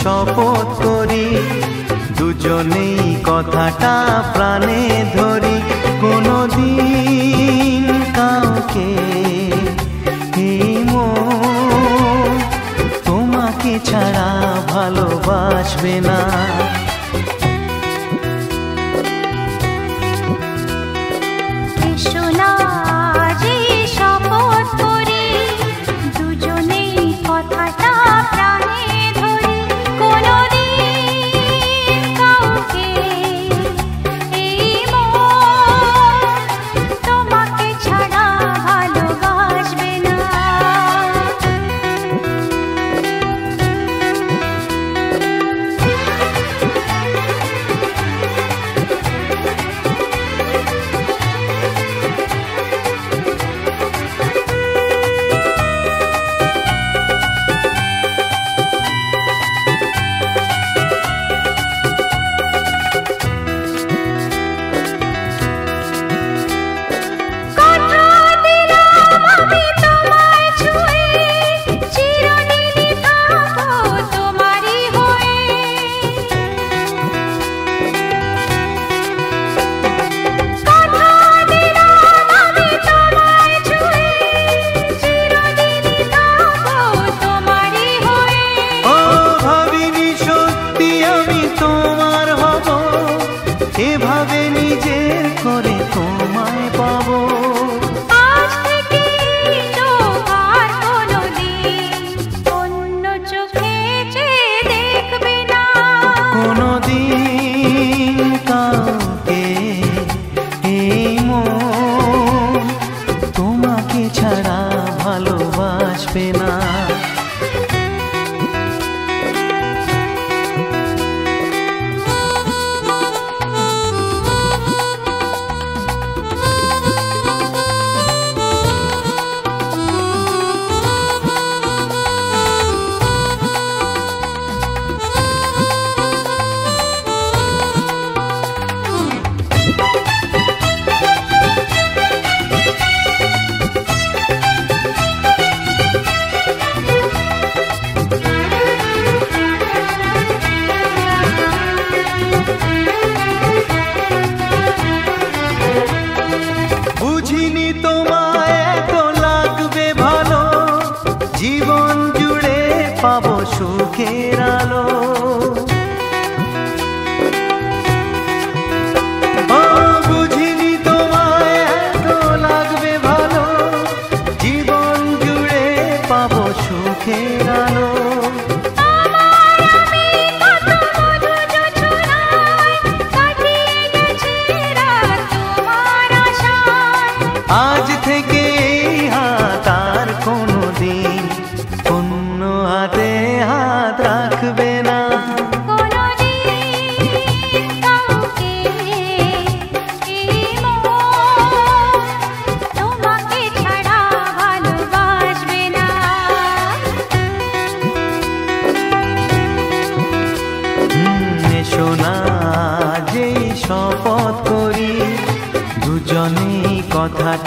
শপথ করি দুজনেই কথাটা প্রাণে ধরি, কোনদিন কাউকে এই মন তোমাকে ছাড়া ভালোবাসবে না।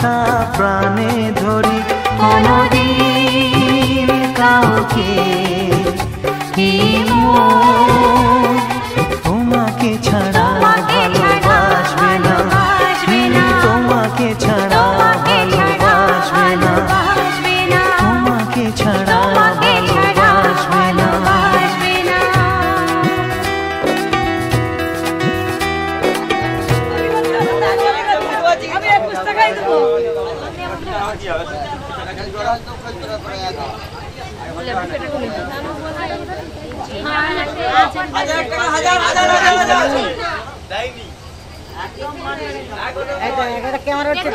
কথা প্রাণে ধরি কোনদিন কাউকে তোমাকে ছাড়া ভালোবাসবে না, তোমাকে ছাড়া ভালোবাসবে না, তোমাকে ছাড়া ভালোবাসবে না। ক্যামেরা হচ্ছে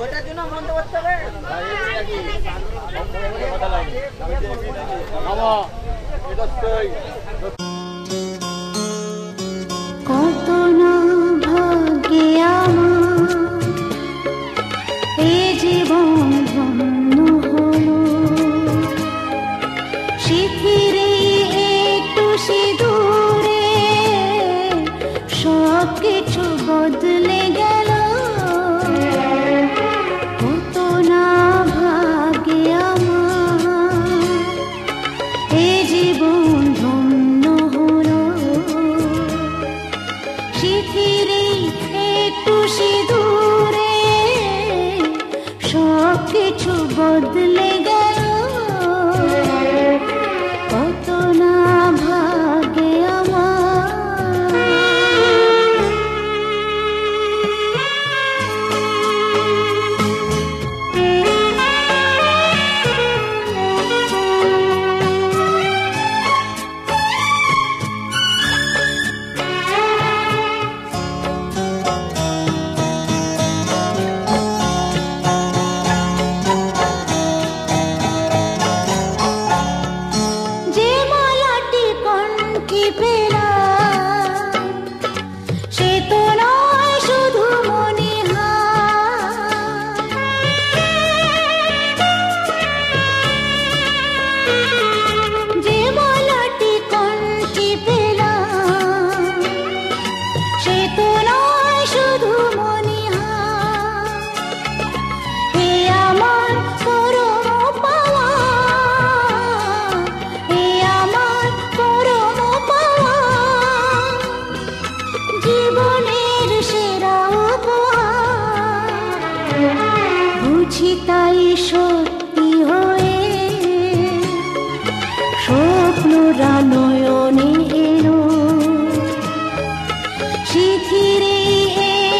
ওটার জন্য মন্দ করতে হবে। কত না ভাগ্যে আমার এই জীবন ধন্য হলো, শিথিরে একটু সিঁদুরে সব কিছু বদলে গেল। কত না ভাগ্যে আমার এই জীবন ধন্য হলো, শিথিরে একটু সিঁদুরে সব কিছু বদলে গেল। কত না ভাগ্যে আমার। যে মালাটি কণ্ঠে পেলাম সে তো নয় শুধু মনিহার, যে মালাটি কণ্ঠে পেলাম সে তো নয় শুধু মনিহার। এ আমার পরম পাওয়া, এ আমার পরম পাওয়া, জীবনের সেরা উপহার। বুঝি তাই সত্যি হয়ে স্বপ্নরা নয়নে এলো, শিথিরে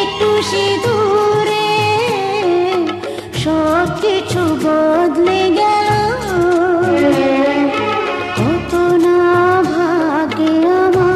একটু সিঁদুরে সব কিছু বদলে গেল। কত না ভাগ্যে আমার।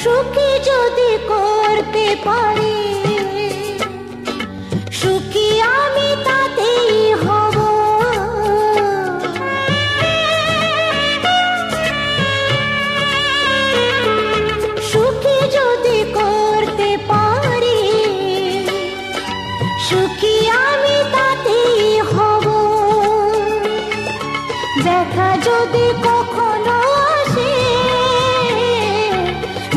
সুখী যদি করতে পারি, সুখী আমি তাতেই হব। সুখী যদি করতে পারি, সুখী আমি তাতেই হব। দেখা যদি কখনো আসে,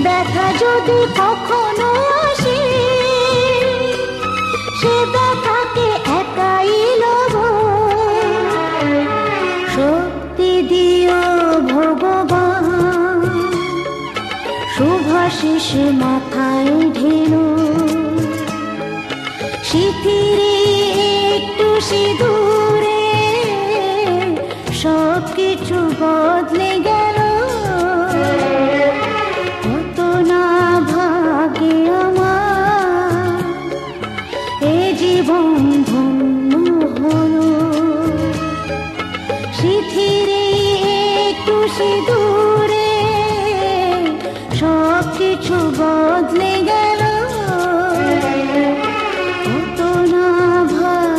দেখা যদি কখনো আসে, সে দেখাকে একাই লব। শক্তি দিও ভগবান, শুভাশিস মাথায় ঢেলো, শিথিরে একটু সিঁদুরে সব কিছু বদলে গেল। কত না ভাগ্যে আমার এ জীবন ধন্য হলো, শিথিরে একটু সিঁদুরে সব কিছু বদলে গেল। কত না ভাগ্যে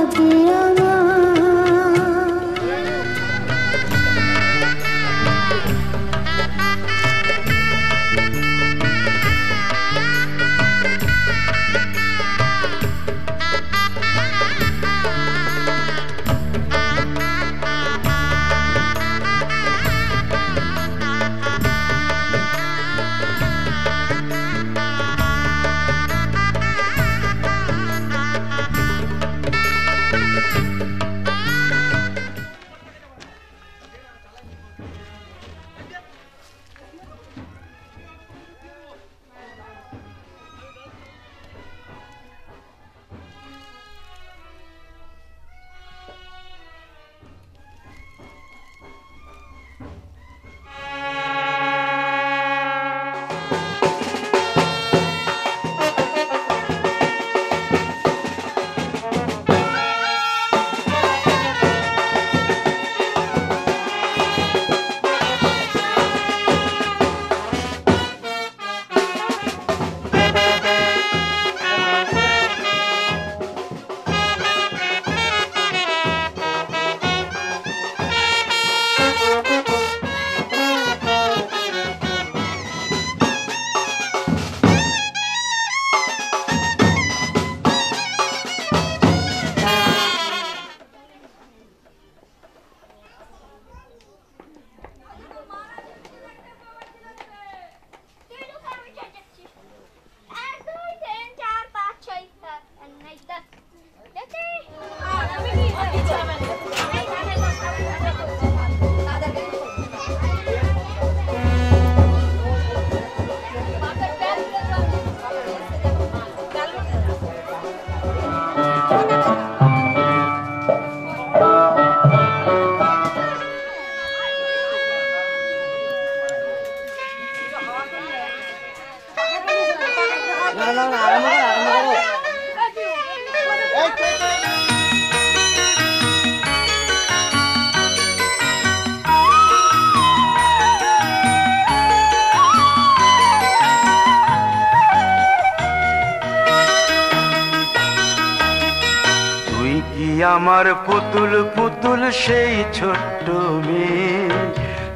আমার পুতুল পুতুল সেই ছোট্ট মেয়ে,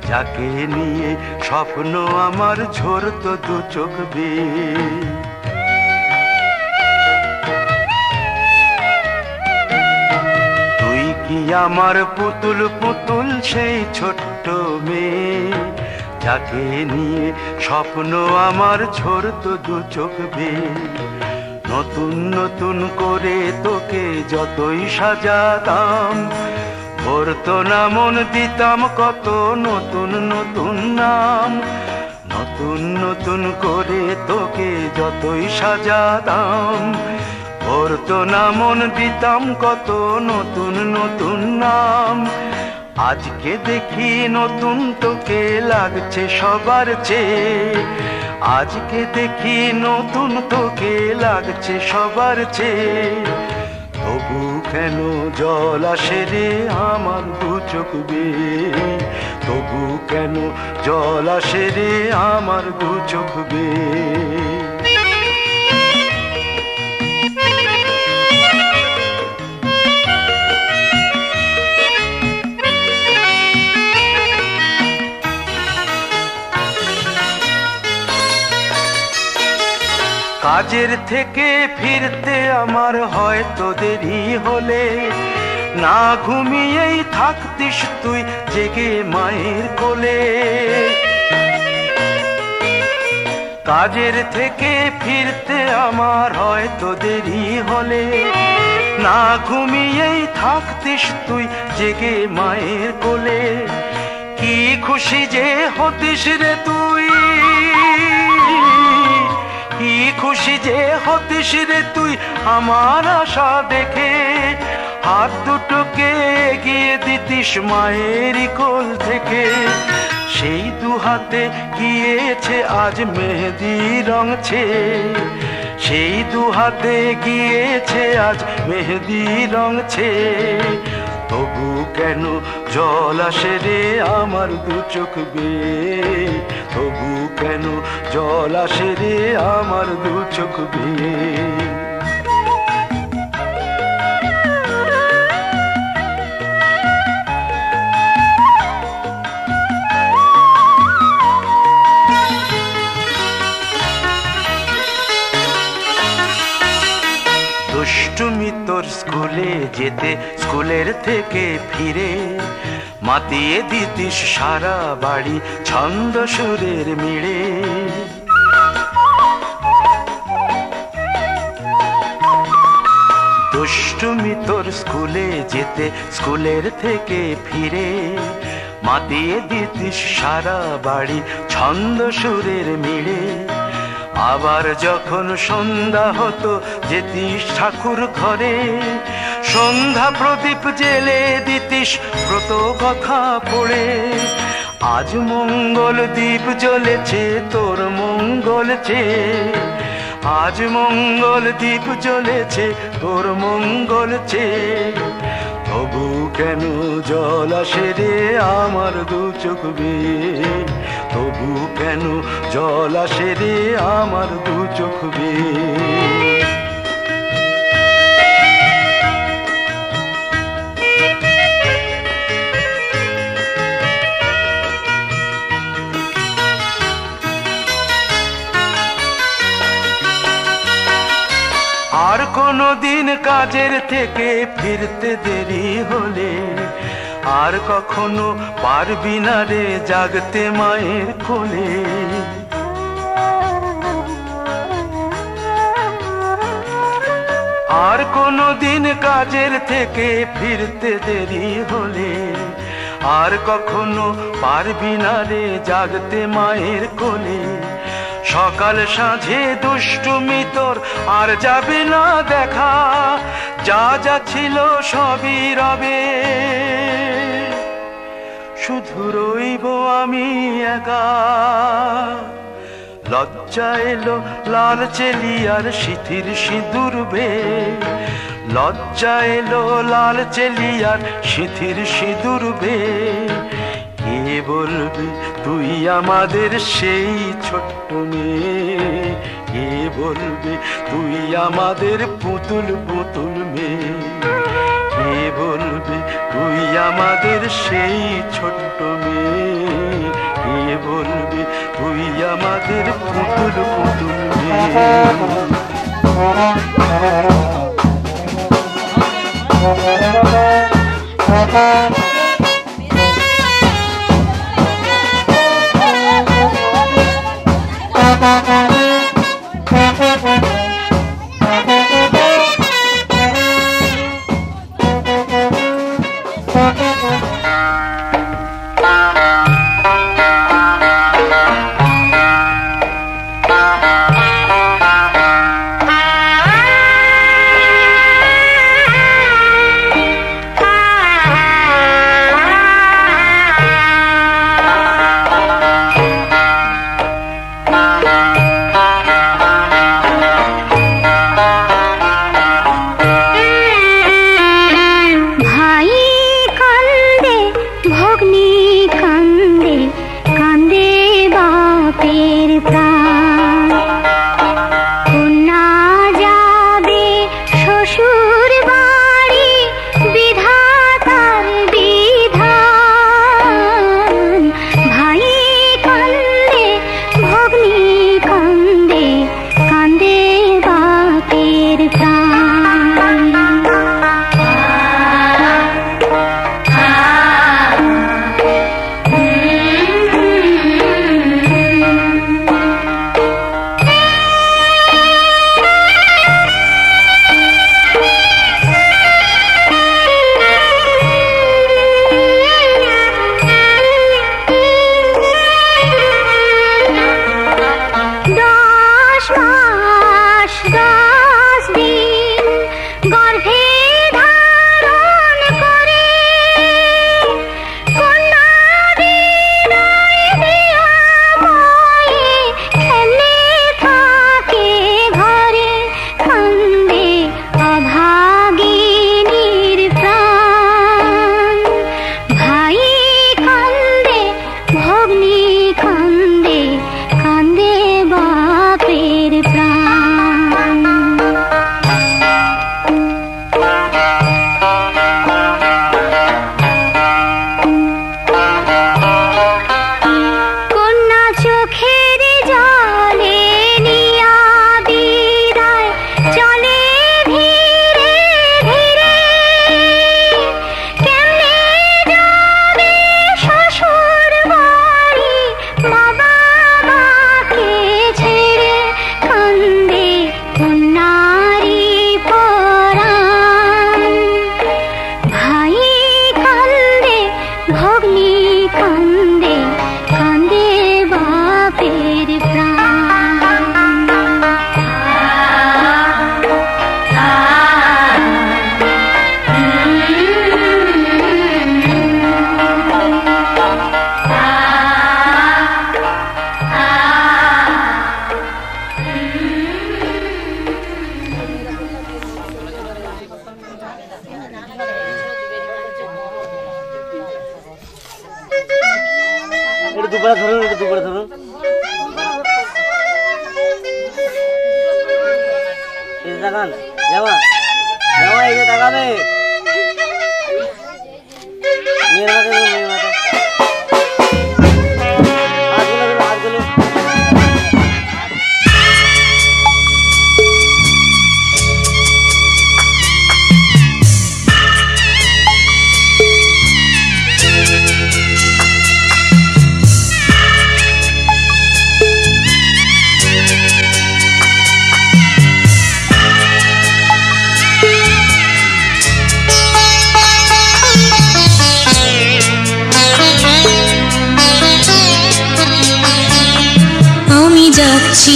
যাকে নিয়ে স্বপ্ন আমার ঝরতো দু চোখ বেয়ে। তুই কি আমার পুতুল পুতুল সেই ছোট্ট মেয়ে, যাকে নিয়ে স্বপ্ন আমার ঝরতো দু চোখ বেয়ে। নতুন নতুন করে তোকে যতই সাজাতাম, ভরতো না মন, দিতাম কত নতুন নতুন নাম। নতুন নতুন করে তোকে যতই সাজাতাম, ভরতো না মন, দিতাম কত নতুন নতুন নাম। আজকে দেখি নতুন তোকে লাগছে সবার চেয়ে, আজকে দেখি নতুন তোকে লাগছে সবার চেয়ে। তবু কেন জল আসে রে আমার দু চোখ বেয়ে, তবু কেন জল আসে রে আমার দু চোখ বেয়ে। কাজের থেকে ফিরতে আমার হয়তো দেরি হলে, না ঘুমিয়েই থাকতিস তুই জেগে মায়ের কোলে। কাজের থেকে ফিরতে আমার হয়তো দেরি হলে, না ঘুমিয়েই থাকতিস তুই জেগে মায়ের কোলে। কি খুশি যে হতিস রে তুই, কি খুশি যে হতিস রে তুই আমার আশা দেখে। হাত দুটোকে এগিয়ে দিতিস মায়ের কোল থেকে, সেই দু হাতে গিয়েছে আজ মেহেদি রং ছেয়ে। সেই দু হাতে গিয়েছে আজ মেহেদি রং ছেয়ে। তবু কেন জল আসে রে আমার দু চোখ বেয়ে, তবু কেন জল আসে রে আমার দু চোখ বেয়ে। দুষ্টুমি তোর স্কুলে যেতে, স্কুলের থেকে ফিরে মাতিয়ে দিতিস সারা বাড়ি ছন্দ সুরের মিড়ে। দুষ্টুমি তোর স্কুলে যেতে, স্কুলের থেকে ফিরে মাতিয়ে দিতিস সারা বাড়ি ছন্দ সুরের মিড়ে। আবার যখন সন্ধ্যা হতো যেতিস ঠাকুর ঘরে, সন্ধ্যা প্রদীপ জেলে দিতিস ব্রত কথা পড়ে। আজ মঙ্গল দ্বীপ জ্বলেছে তোর মঙ্গল চেয়ে, আজ মঙ্গল দ্বীপ জ্বলেছে তোর মঙ্গল চেয়ে। তবু কেন জল আসে রে আমার দু চোখ বেয়ে, তবু কেন জল আসে রে আমার দু চোখ বেয়ে। আর কোনো দিন কাজের থেকে ফিরতে দেরি হলে, আর কখনো পারবি না রে জাগতে মায়ের কোলে। আর কোনো দিন কাজের থেকে ফিরতে দেরি হলে, আর কখনো পারবি না রে জাগতে মায়ের কোলে। সকাল সাঁঝে দুষ্টুমি তোর আর যাবে না দেখা, যা যা ছিল সবই রবে, শুধু রইব আমি একা। লজ্জা এলো লাল চেলিয়ার সিথির সিঁদুর বেয়ে, লজ্জা এলো লাল চেলিয়ার সিথির সিঁদুর বেয়ে। কে বলবি তুই আমাদের সেই ছোট্ট মেয়ে, কে বলবি তুই আমাদের পুতুল পুতুল মেয়ে, কে বলবি আমাদের সেই ছোট্ট মেয়ে, কে বলবে তুই আমাদের পুতুল পুতুল মেয়ে।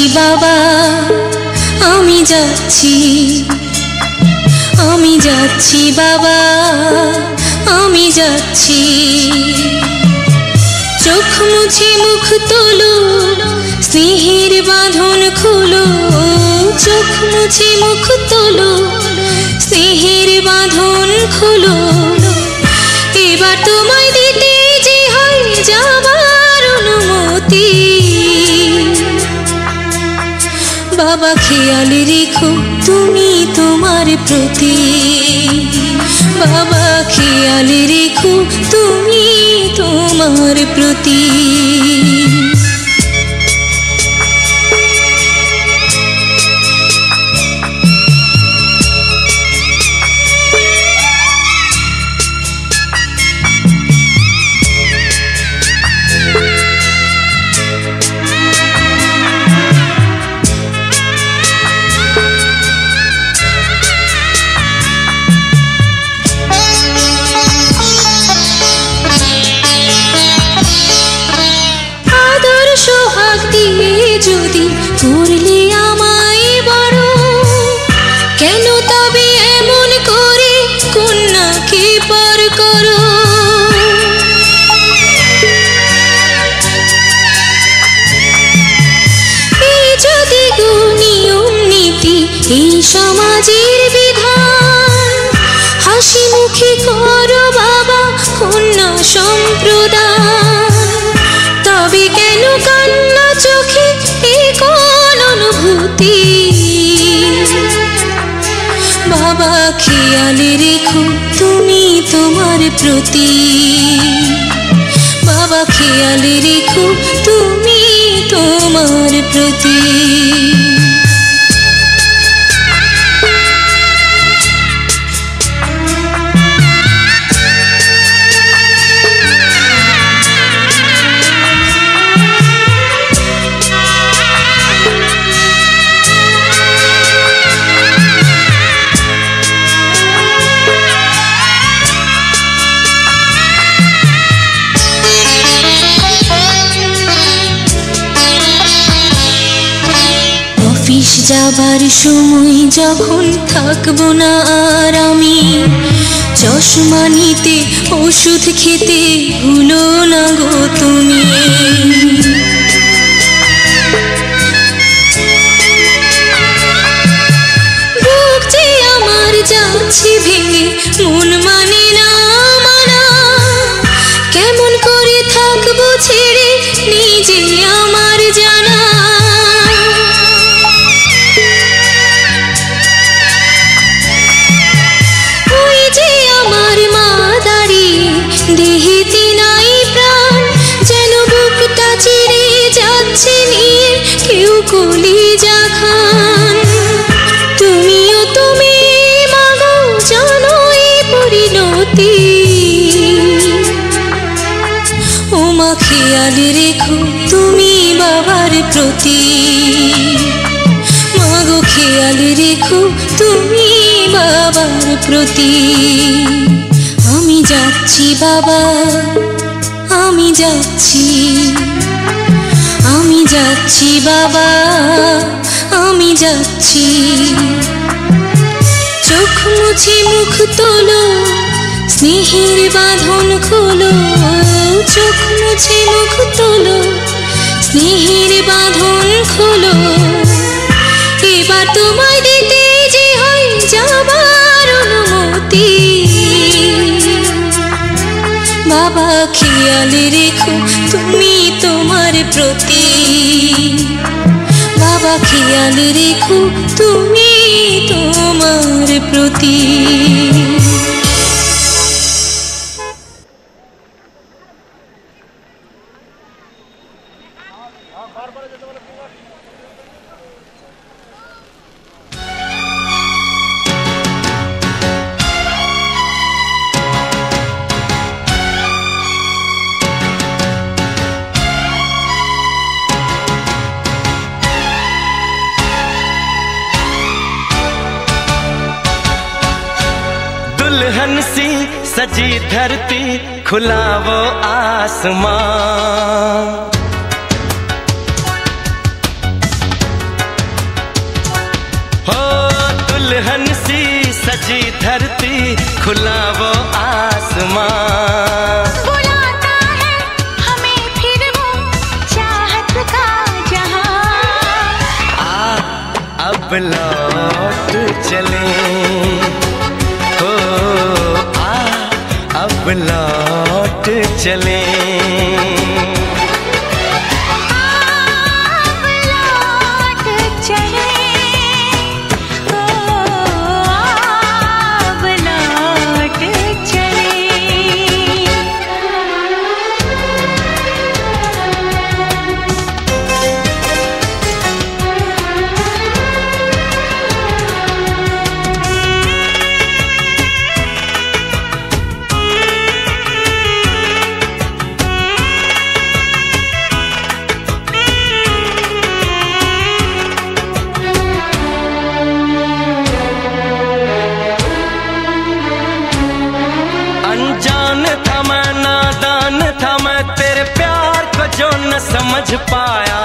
বাবা আমি যাচ্ছি বাবা আমি যাচ্ছি চোখ মুছে মুখ তোলো স্নেহের বাঁধন খুলো চোখ মুছে মুখ তোলো স্নেহের বাঁধন খুলো এবার তোমায় দিতে যে হয় যাবার অনুমতি বাবা খেয়াল রেখো তুমি তোমার প্রতি বাবা খেয়াল রেখো প্রতি। যদি করলে আমায় বড়, কেন তবে এমন করে কন্যাকে পর করো? এই যদি গো নিয়ম নীতি, এই সমাজের বিধান, হাসি মুখে করো বাবা কন্যা সম্প্রদান, তবে কেন কান্না চোখে এই কোন অনুভূতি? বাবা খেয়াল রেখো তুমি তোমার প্রতি, বাবা খেয়াল রেখো তুমি তোমার প্রতি। অফিস যাবার সময় যখন থাকবো না আর আমি, চশমা নিতে ওষুধ খেতে ভুলো না গো তুমি। বুক যে আমার যাচ্ছে ভেঙে, মন মানে না মানা, কেমন করে থাকবো ছেড়ে নিজে আমার জানা। দেহেতে নাই প্রাণ, যেন বুকটা চিরে যাচ্ছে নিয়ে কেউ কলিজা খান। তুমিও তুমি মাগো জানো এই পরিণতি, ও মা খেয়াল রেখো তুমি বাবার প্রতি, মাগো খেয়াল রেখো তুমি বাবার প্রতি। আমি যাচ্ছি বাবা, আমি যাচ্ছি, আমি যাচ্ছি বাবা, আমি যাচ্ছি। চোখ মুছে মুখ তোলো, স্নেহের বাঁধন খোলো, চোখ মুছে মুখ তোলো, স্নেহের বাঁধন খোলো। এবার তোমায় দিতে যে হয় যাবার অনুমতি, বাবা খেয়াল রেখো তুমি তোমার প্রতি, বাবা খেয়াল রেখো তুমি তোমার প্রতি। दुल्हन सी सजी धरती, खुला वो आसमां, हो दुल्हन सी सजी धरती, खुला वो आसमां। बुलाता है हमें फिर वो चाहत का जहां। अब लौट चले, हो अब लौट चले। अब लौट चले, अब लौट चले। समझ पाया।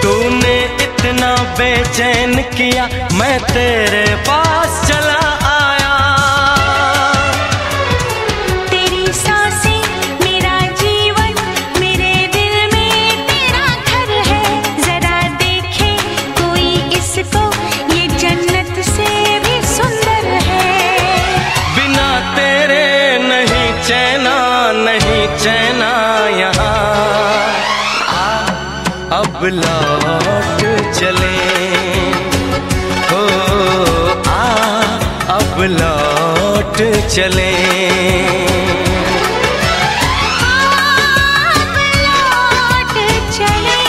तूने इतना बेचैन किया, मैं तेरे पास चला आया। तेरी सांसें मेरा जीवन, मेरे दिल में तेरा घर है। जरा देखे कोई इसको, ये जन्नत से भी सुंदर है। बिना तेरे नहीं चैना, नहीं चैना यहाँ। अब लौट चले, हो अब लौट चले। अब लौट चले,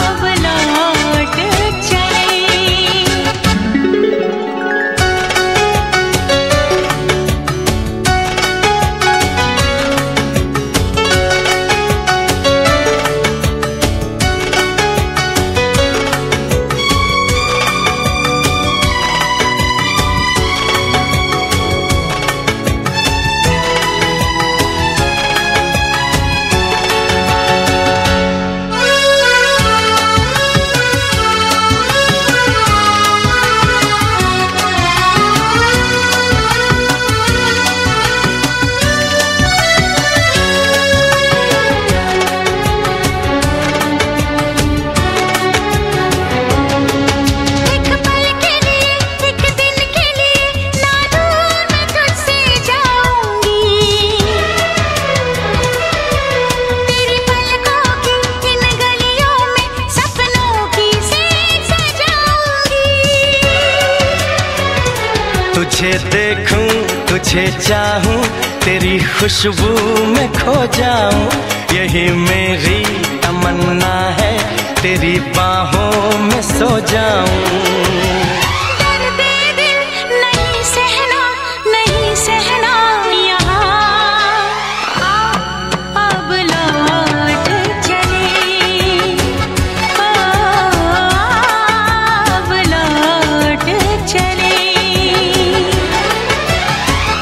अब लौट चले। तुझे देखूं, तुझे चाहूं, तेरी खुशबू में खो जाऊं। यही मेरी तमन्ना है, तेरी बाहों में सो जाऊं। दर्द दिल नहीं सहना, नहीं सहना यहाँ। अब लौट चले, अब लौट चले।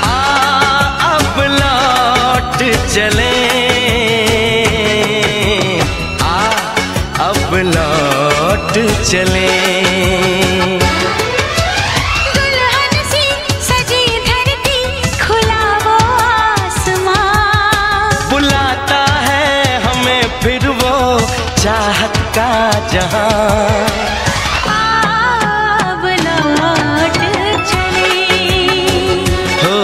अब लौट चले, अब लौट चले। दुल्हन सी सजी धरती, खुला वो आसमां। बुलाता है हमें फिर वो चाहत का जहां। अब लौट चले, हो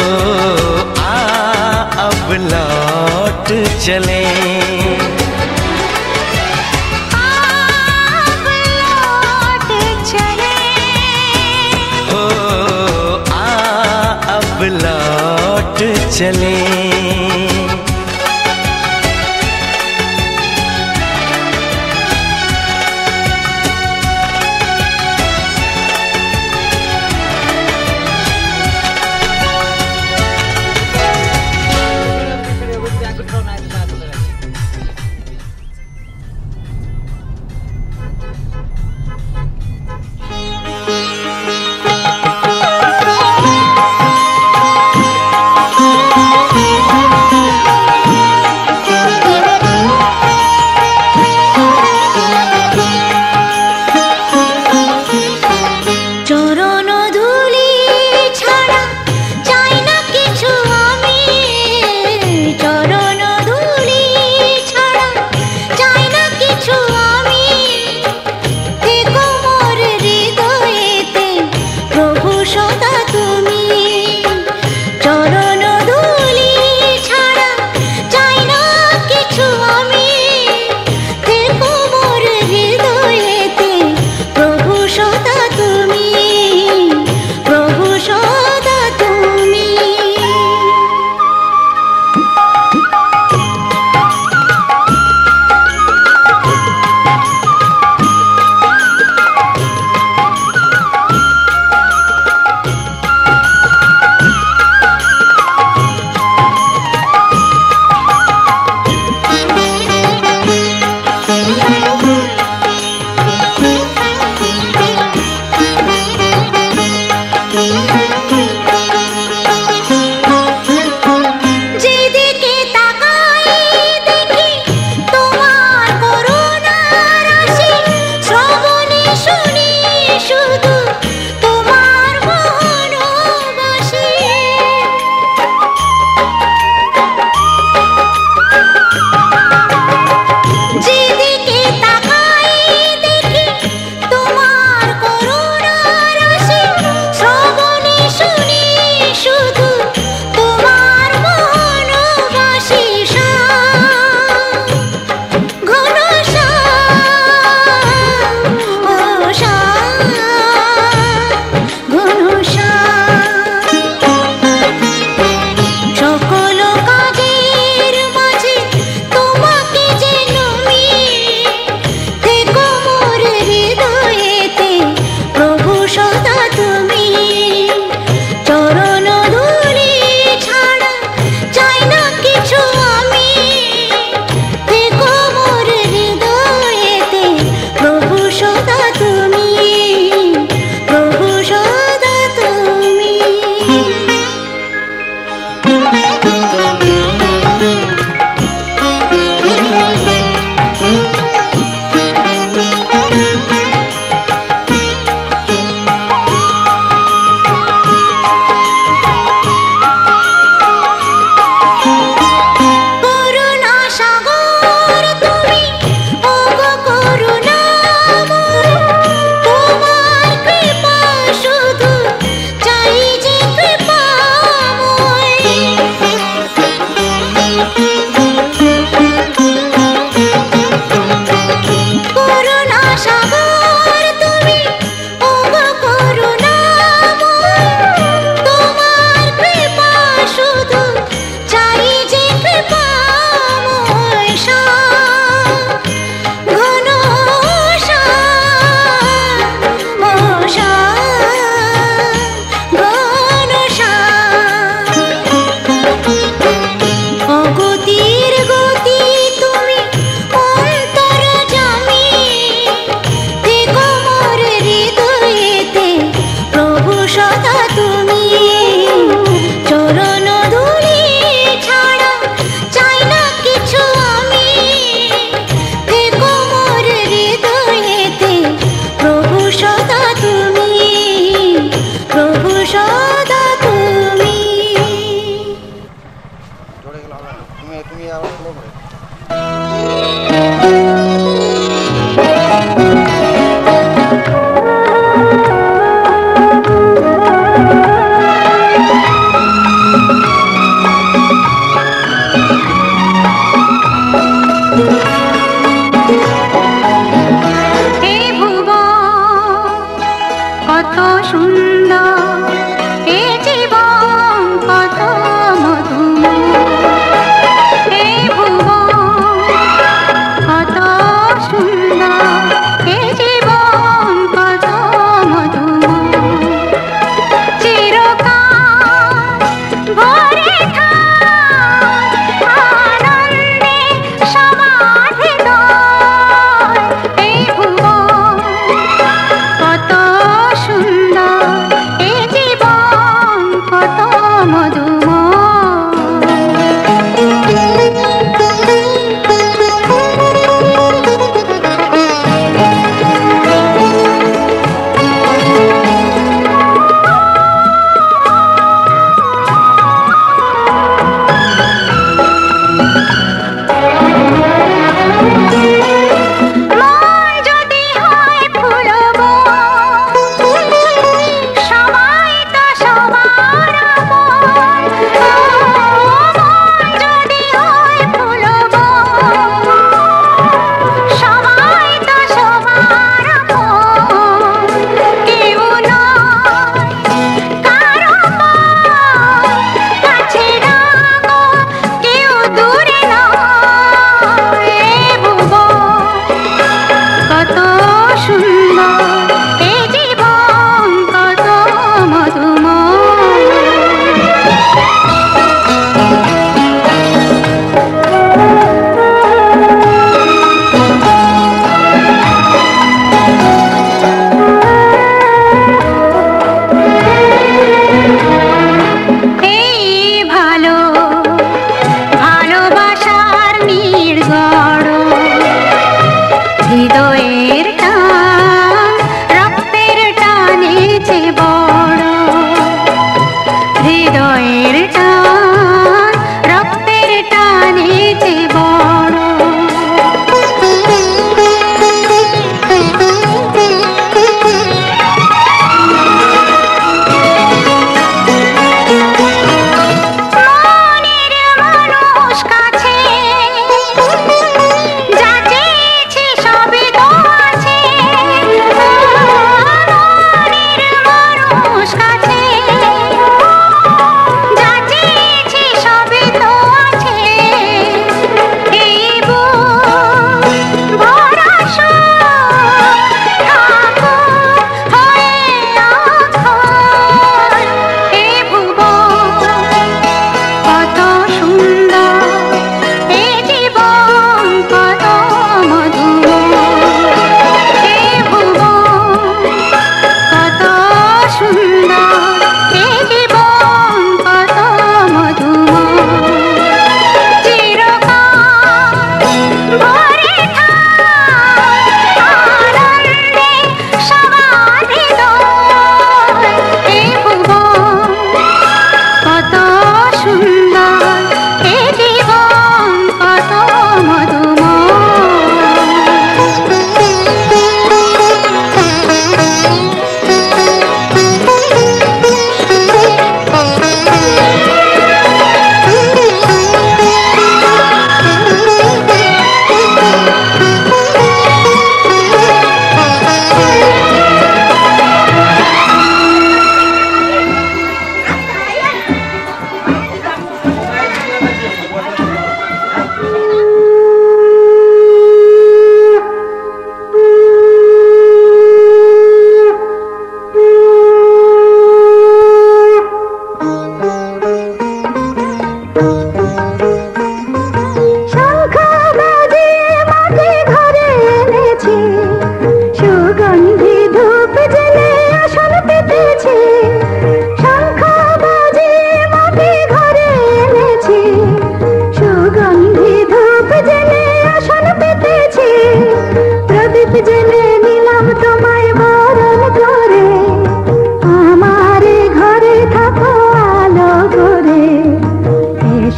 अब लौट चले। अब लौट चले। हो अब लौट चले।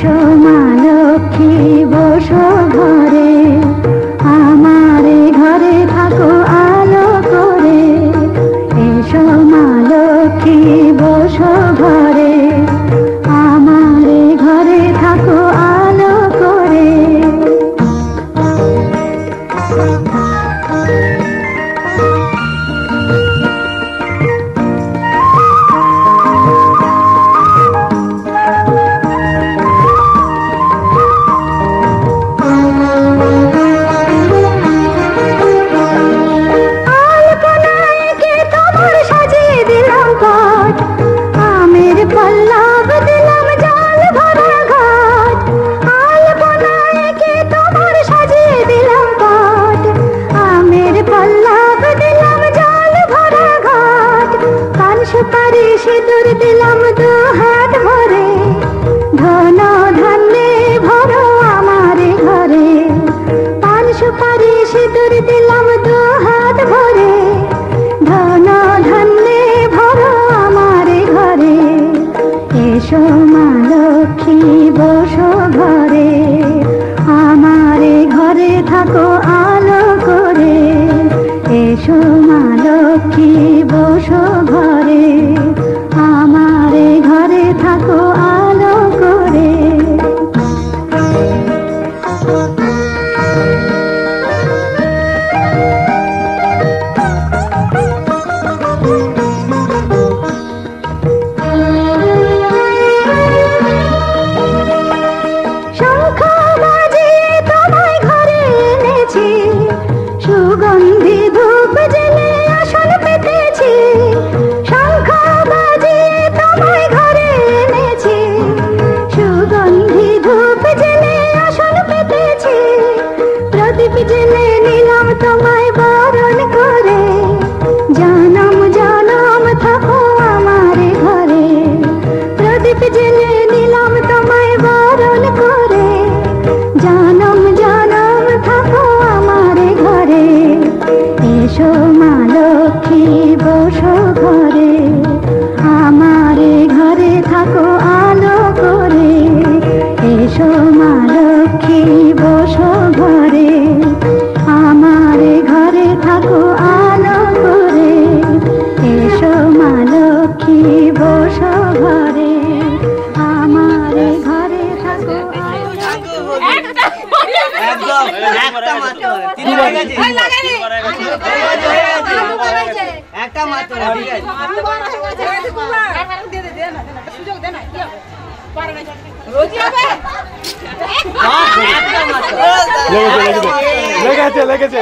এসো মা লক্ষ্মী বসো ঘরে, আমারে ঘরে থাকো আলো করে। এসো মা লক্ষ্মী বসো ঘরে, আমারে ঘরে থাকো আলো করে। সিঁদুর দিলাম দু হাত ভরে, ধন ধান্যে ভরো আমার ঘরে। পান সুপারি সিঁদুর দিলাম দু হাত ভরে, ধন ধান্যে ভরো আমার ঘরে। এসো মা লক্ষ্মী বসো ঘরে, আমারে ঘরে থাকো আলো করে। এসো মা লক্ষ্মী বসো ঘরে, আমারে ঘরে থাকো আলো করে। শঙ্খ বাজিয়ে তোমায় ঘরে এনেছি, সুগন্ধি ধূপ জেলে আসন পেতেছি। শঙ্খ বাজিয়ে তোমায় ঘরে এনেছি, সুগন্ধি ধূপ জেলে আসন পেতেছি। প্রদীপ জেলে নিলাম তোমায় বরণ করে, জনম জনম থাকো আমার ঘরে। প্রদীপ জেলে নিলাম তোমায় বরণ করে, জনম জনম থাকো আমার ঘরে। এসো মা লক্ষ্মী বসো ঘরে, আমারে ঘরে থাকো আলো করে। এসো মা লক্ষ্মী বসো ঘরে, আমারে ঘরে থাকো আলো করে। এসো মা লক্ষ্মী বসো ঘরে, আমারে ঘরে থাকো একটা মাত্র লেগেছে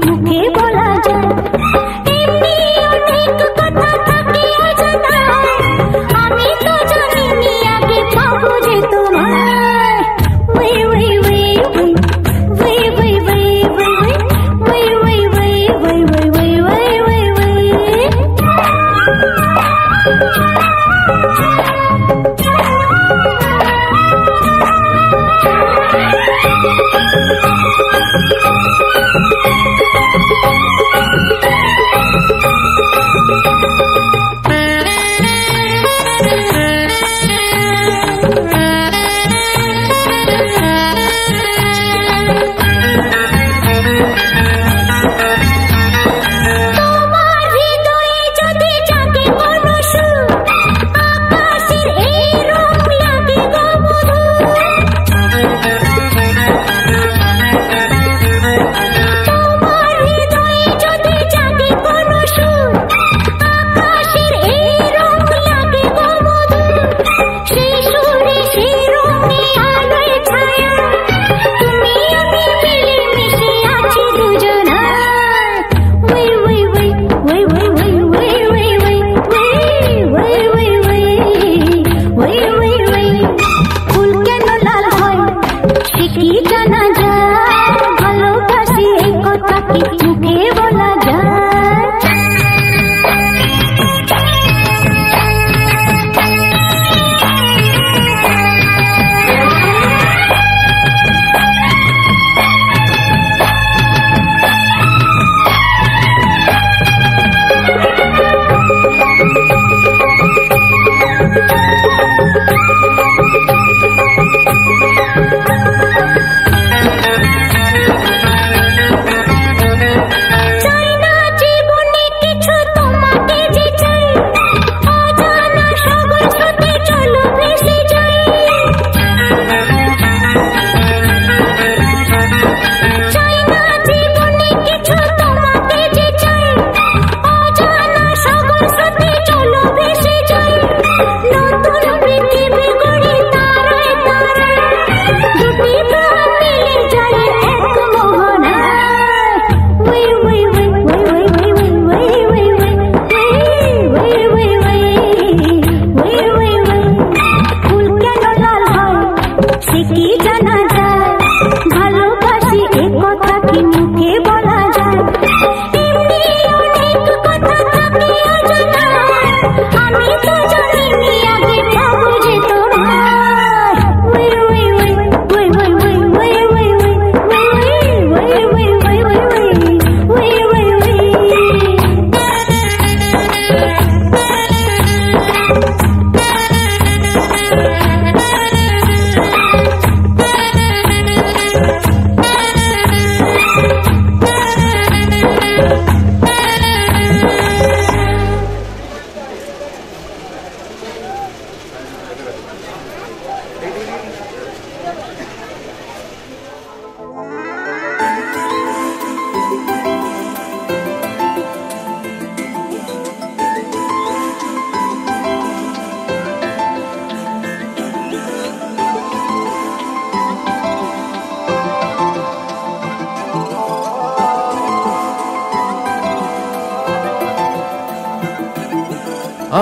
মুখে বলা যায়। এমনি অনেক কথা থাকে অজানা, আমি তো জানিনি আগে পাবো যে তোমায়। ওই ওই ওই ওই ওই ওই ওই ওই ওই ওই ওই ওই ওই ওই ওই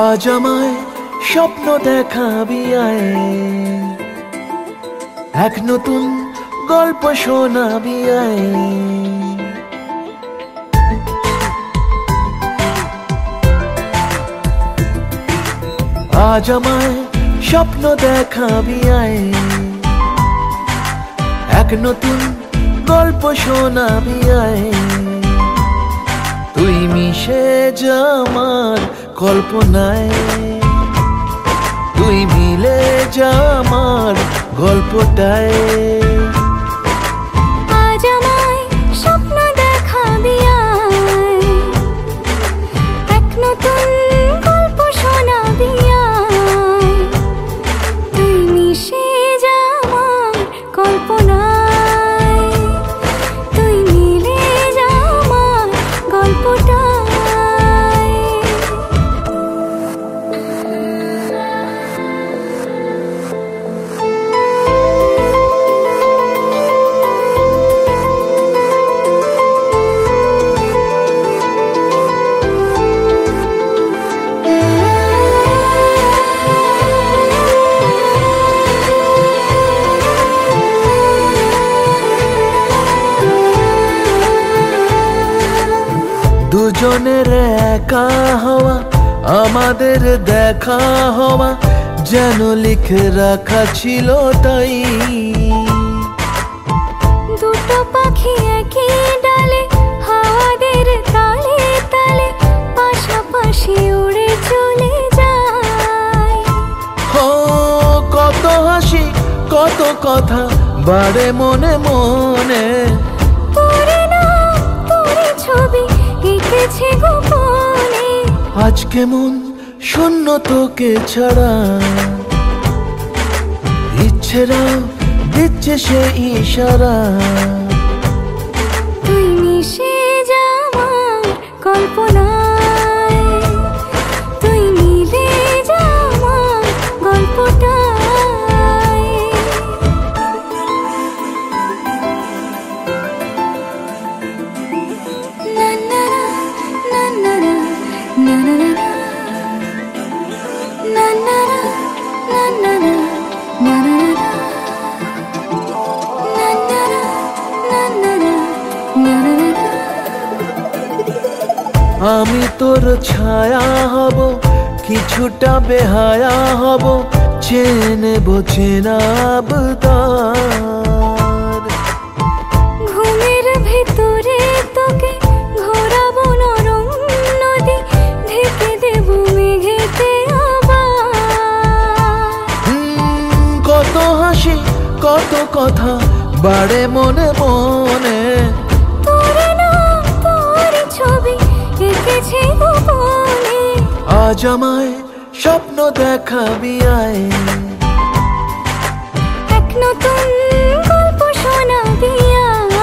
আজ আমায় স্বপ্ন দেখাবি আয়, এক নতুন গল্প শোনাবি আয়। আজ আমায় স্বপ্ন দেখাবি আয়, এক নতুন গল্প শোনাবি আয়। তুই মিশে যা আমার কল্পনায়, তুই মিলে যা আমার গল্পটায়। আজ আমায় স্বপ্ন দেখাবি আয়, এক নতুন গল্প শোনাবি আয়। তুই মিশে যা আমার কল্পনায়, তুই মিলে যা আমার গল্পটায়। দুজনের একা হওয়া আমাদের দেখা হওয়া যেন লিখে রাখা ছিল তাই। দুটো পাখি একই ডালে হাওয়াদের তালে তালে পাশাপাশি উড়ে চলে যায়। ও কত হাসি কত কথা বাড়ে মনে মনে, তোরে নাম তোরে ছবি এঁকেছে গোপনে। আজ কেমন শূন্য তোকে ছাড়া, ইচ্ছেরা দিচ্ছে সে ইশারা। তুই মিশে যা আমার কল্পনায়, তুই মিলে যা আমার গল্পটায়। না না না না না না না না na na na na na na na আমি তোর ছায়া হব কিছুটা বেহায়া হব, চেনে বোঝেনাব তার। ঘুমের ভেতরে তোকে ঘোরাবো নরম নদী, ঢেকে দেব মেঘেতে আবার। কত হাসি কত কথা বাড়ে মনে মনে, তোরে নাম তোরে ছবি এঁকেছে গোপনে। আজ আমায় স্বপ্ন দেখাবি আয়, এক নতুন গল্প শোনাবি আয়।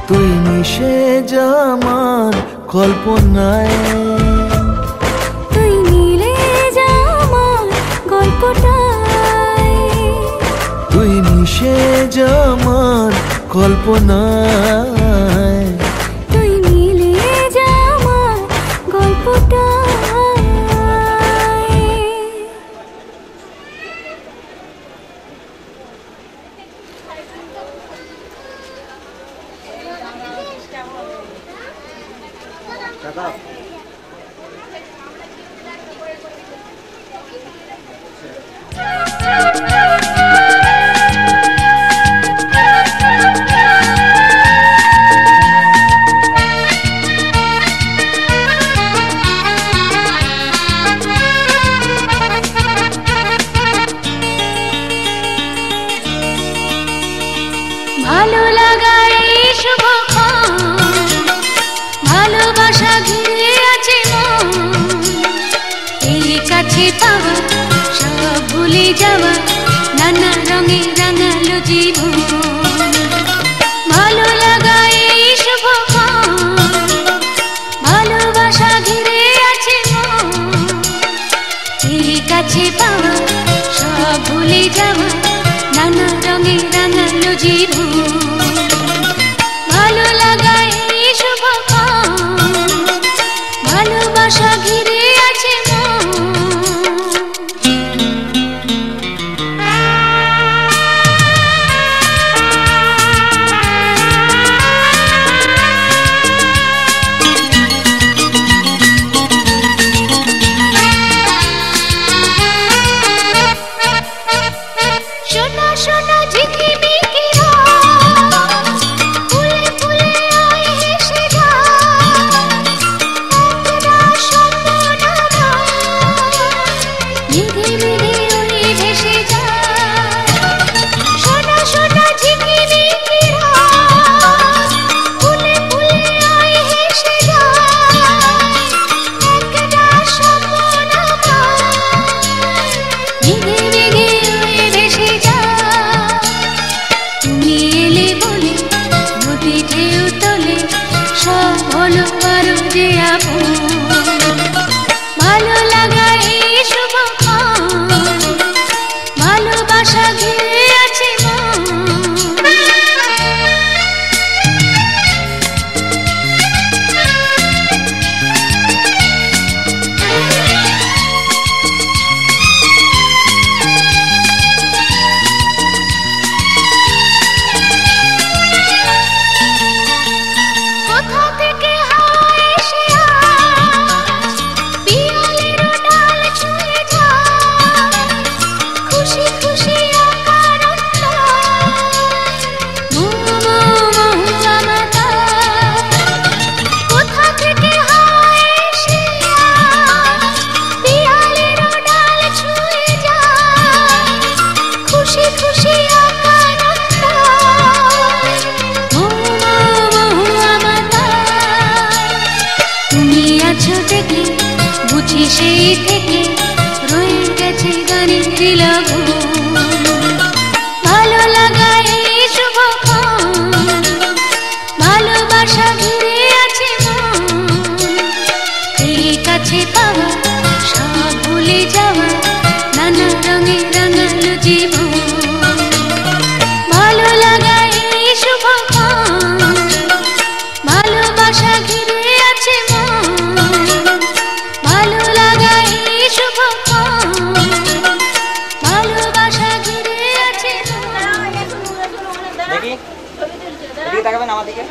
তুই মিশে যা আমার কল্পনায়, তুই মিলে যা আমার গল্পটায়। তুই মিশে যা আমার কল্পনায়, তুই মিলে যা আমার গল্পটায়। ভালো লাগা এই শুভক্ষণ, ভালোবাসা ঘিরে আছে মন। এই কাছে পাওয়া সব ভুলে যাওয়া, নানা রঙে রাঙালো জীবন। ভালো লাগা এই শুভক্ষণ, ভালোবাসা ঘিরে আছে মন। এই কাছে পাওয়া সব ভুলে যাওয়া, নানা রঙে রাঙালো জীবন। ভালো লাগা এই শুভক্ষণ, ভালোবাসা ঘিরে আছে মন। শোনা শোনা ঝিকিমিকি রাত, ফুলে ফুলে আয় হেসে যায়। একরা স্বপ্ন মেঘে মেঘে উড়ে ভেসে যায়। শোনা শোনা ঝিকিমিকি রাত, ফুলে ফুলে আয় হেসে যায়। একরা স্বপ্ন মেঘে মেঘে উড়ে ভেসে যায়। তুমি এলে বলে নদী ঢেউ তোলে, সব হলো আরো যে আপন। ভালো লাগা এই শুভক্ষণ, ভালোবাসা ঘিরে আছে মন। কোথা থেকে থেকে বুঝি সেই থেকে রয়ে গেছে গানের লাগু ভালো লাগা এই শুভক্ষণ ভালোবাসা ঘিরে আছে এই কাছে পাওয়া সব ভুলে যাওয়া নানা রঙে রাঙালো জীবন ভালো লাগা এই শুভক্ষণ ভালোবাসা ঘিরে আছে ভালো লাগা এই শুভক্ষণ ভালোবাসা ঘিরে আছে দেখি দেখি তাকাবেন আমার দিকে